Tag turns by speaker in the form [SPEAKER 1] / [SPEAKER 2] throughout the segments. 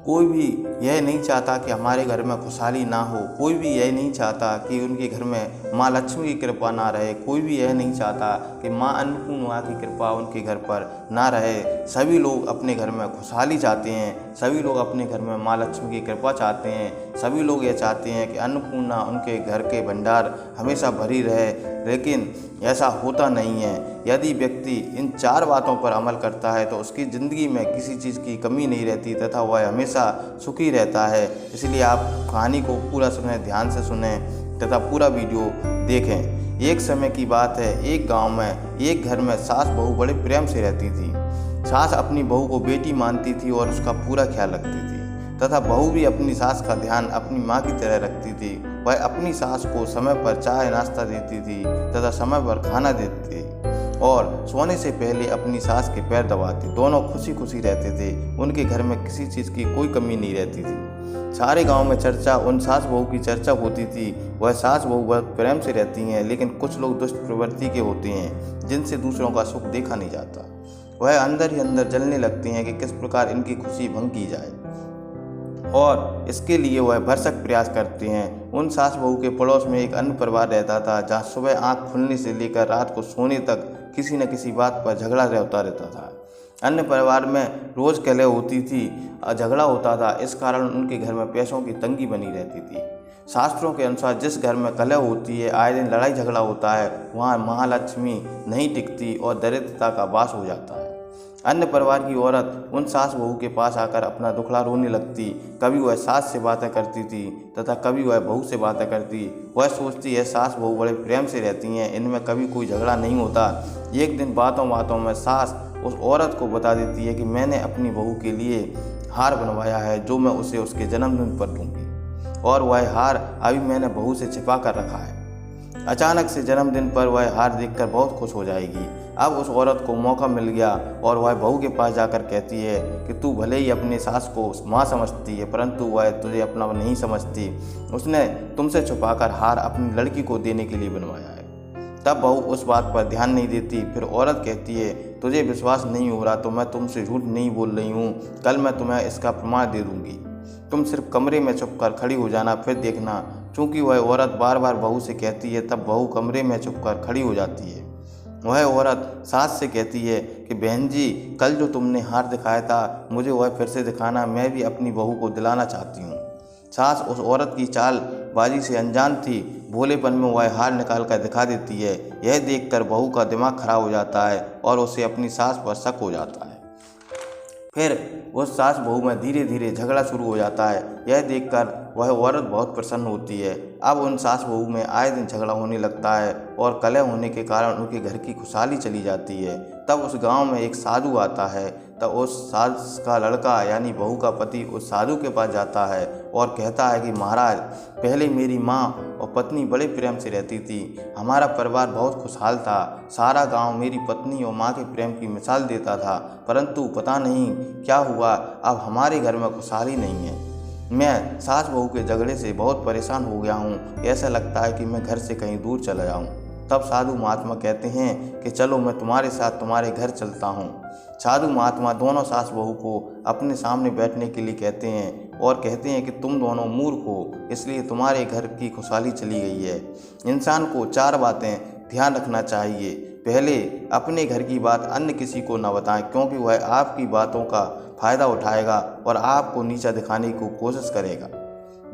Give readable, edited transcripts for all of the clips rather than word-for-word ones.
[SPEAKER 1] कोई भी यह नहीं चाहता कि हमारे घर में खुशहाली ना हो, कोई भी यह नहीं चाहता कि उनके घर में माँ लक्ष्मी की कृपा ना रहे, कोई भी यह नहीं चाहता कि माँ अन्नपूर्णा की कृपा उनके घर पर ना रहे। सभी लोग अपने घर में खुशहाली चाहते हैं, सभी लोग अपने घर में माँ लक्ष्मी की कृपा चाहते हैं, सभी लोग यह चाहते हैं कि अन्नपूर्णा उनके घर के भंडार हमेशा भरी रहे। लेकिन ऐसा होता नहीं है। यदि व्यक्ति इन 4 बातों पर अमल करता है तो उसकी ज़िंदगी में किसी चीज़ की कमी नहीं रहती तथा वह हमेशा सुखी रहता है। इसलिए आप कहानी को पूरा सुनें, ध्यान से सुनें तथा पूरा वीडियो देखें। एक समय की बात है, एक गांव में एक घर में सास बहू बड़े प्रेम से रहती थी। सास अपनी बहू को बेटी मानती थी और उसका पूरा ख्याल रखती थी तथा बहू भी अपनी सास का ध्यान अपनी माँ की तरह रखती थी। वह अपनी सास को समय पर चाय नाश्ता देती थी तथा समय पर खाना देती थी और सोने से पहले अपनी सास के पैर दबाती। दोनों खुशी खुशी रहते थे। उनके घर में किसी चीज़ की कोई कमी नहीं रहती थी। सारे गांव में चर्चा उन सास बहू की चर्चा होती थी। वह सास बहू बहुत प्रेम से रहती हैं, लेकिन कुछ लोग दुष्ट प्रवृत्ति के होते हैं जिनसे दूसरों का सुख देखा नहीं जाता। वह अंदर ही अंदर जलने लगती हैं कि किस प्रकार इनकी खुशी भंग की जाए और इसके लिए वह भरसक प्रयास करते हैं। उन सास बहू के पड़ोस में एक अन्य परिवार रहता था जहाँ सुबह आँख खुलने से लेकर रात को सोने तक किसी न किसी बात पर झगड़ा होता रहता था। अन्य परिवार में रोज़ कलह होती थी, झगड़ा होता था। इस कारण उनके घर में पैसों की तंगी बनी रहती थी। शास्त्रों के अनुसार जिस घर में कलह होती है, आए दिन लड़ाई झगड़ा होता है, वहाँ महालक्ष्मी नहीं टिकती और दरिद्रता का वास हो जाता है। अन्य परिवार की औरत उन सास बहू के पास आकर अपना दुखड़ा रोने लगती। कभी वह सास से बातें करती थी तथा कभी वह बहू से बातें करती। वह सोचती है सास बहू बड़े प्रेम से रहती हैं, इनमें कभी कोई झगड़ा नहीं होता। एक दिन बातों बातों में सास उस औरत को बता देती है कि मैंने अपनी बहू के लिए हार बनवाया है जो मैं उसे उसके जन्मदिन पर दूंगी और वह हार अभी मैंने बहू से छिपा कर रखा है। अचानक से जन्मदिन पर वह हार देखकर बहुत खुश हो जाएगी। अब उस औरत को मौका मिल गया और वह बहू के पास जाकर कहती है कि तू भले ही अपनी सास को माँ समझती है, परंतु वह तुझे अपना नहीं समझती। उसने तुमसे छुपाकर हार अपनी लड़की को देने के लिए बनवाया है। तब बहू उस बात पर ध्यान नहीं देती। फिर औरत कहती है तुझे विश्वास नहीं हो रहा तो मैं तुमसे झूठ नहीं बोल रही हूँ, कल मैं तुम्हें इसका प्रमाण दे दूँगी। तुम सिर्फ कमरे में छुपकर खड़ी हो जाना, फिर देखना। चूँकि वह औरत बार बार बहू से कहती है, तब बहू कमरे में छुपकर खड़ी हो जाती है। वह औरत सास से कहती है कि बहन जी, कल जो तुमने हार दिखाया था मुझे वह फिर से दिखाना, मैं भी अपनी बहू को दिलाना चाहती हूँ। सास उस औरत की चालबाजी से अनजान थी। भोलेपन में वह हार निकाल कर दिखा देती है। यह देखकर बहू का दिमाग खराब हो जाता है और उसे अपनी सास पर शक हो जाता है। फिर उस सास बहू में धीरे धीरे झगड़ा शुरू हो जाता है। यह देखकर वह औरत बहुत प्रसन्न होती है। अब उन सास बहू में आए दिन झगड़ा होने लगता है और कलह होने के कारण उनके घर की खुशहाली चली जाती है। तब उस गांव में एक साधु आता है। तब उस सास का लड़का यानी बहू का पति उस साधु के पास जाता है और कहता है कि महाराज, पहले मेरी माँ और पत्नी बड़े प्रेम से रहती थी, हमारा परिवार बहुत खुशहाल था, सारा गांव मेरी पत्नी और माँ के प्रेम की मिसाल देता था, परंतु पता नहीं क्या हुआ, अब हमारे घर में खुशहाली नहीं है। मैं सास बहू के झगड़े से बहुत परेशान हो गया हूँ, ऐसा लगता है कि मैं घर से कहीं दूर चला जाऊँ। तब साधु महात्मा कहते हैं कि चलो मैं तुम्हारे साथ तुम्हारे घर चलता हूँ। साधु महात्मा दोनों सास बहू को अपने सामने बैठने के लिए कहते हैं और कहते हैं कि तुम दोनों मूर्ख हो, इसलिए तुम्हारे घर की खुशहाली चली गई है। इंसान को 4 बातें ध्यान रखना चाहिए। पहले, अपने घर की बात अन्य किसी को न बताएं, क्योंकि वह आपकी बातों का फ़ायदा उठाएगा और आपको नीचा दिखाने की कोशिश करेगा।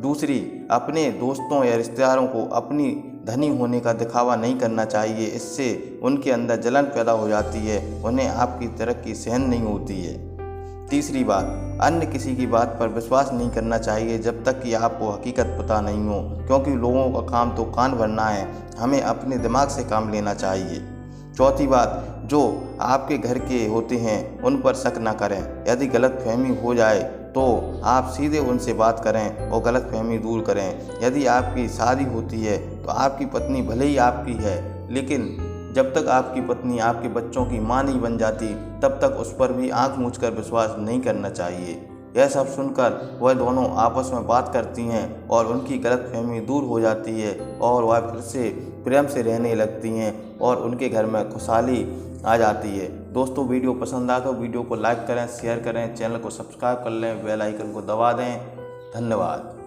[SPEAKER 1] दूसरी, अपने दोस्तों या रिश्तेदारों को अपनी धनी होने का दिखावा नहीं करना चाहिए, इससे उनके अंदर जलन पैदा हो जाती है, उन्हें आपकी तरक्की सहन नहीं होती है। तीसरी बात, अन्य किसी की बात पर विश्वास नहीं करना चाहिए जब तक कि आपको हकीकत पता नहीं हो, क्योंकि लोगों का काम तो कान भरना है, हमें अपने दिमाग से काम लेना चाहिए। चौथी बात, जो आपके घर के होते हैं उन पर शक न करें। यदि गलतफहमी हो जाए तो आप सीधे उनसे बात करें और गलतफहमी दूर करें। यदि आपकी शादी होती है तो आपकी पत्नी भले ही आपकी है, लेकिन जब तक आपकी पत्नी आपके बच्चों की माँ नहीं बन जाती तब तक उस पर भी आंख मूंझकर विश्वास नहीं करना चाहिए। यह सब सुनकर वह दोनों आपस में बात करती हैं और उनकी गलतफहमी दूर हो जाती है और वह फिर से प्रेम से रहने लगती हैं और उनके घर में खुशहाली आ जाती है। दोस्तों, वीडियो पसंद आए तो वीडियो को लाइक करें, शेयर करें, चैनल को सब्सक्राइब कर लें, बेल आइकन को दबा दें। धन्यवाद।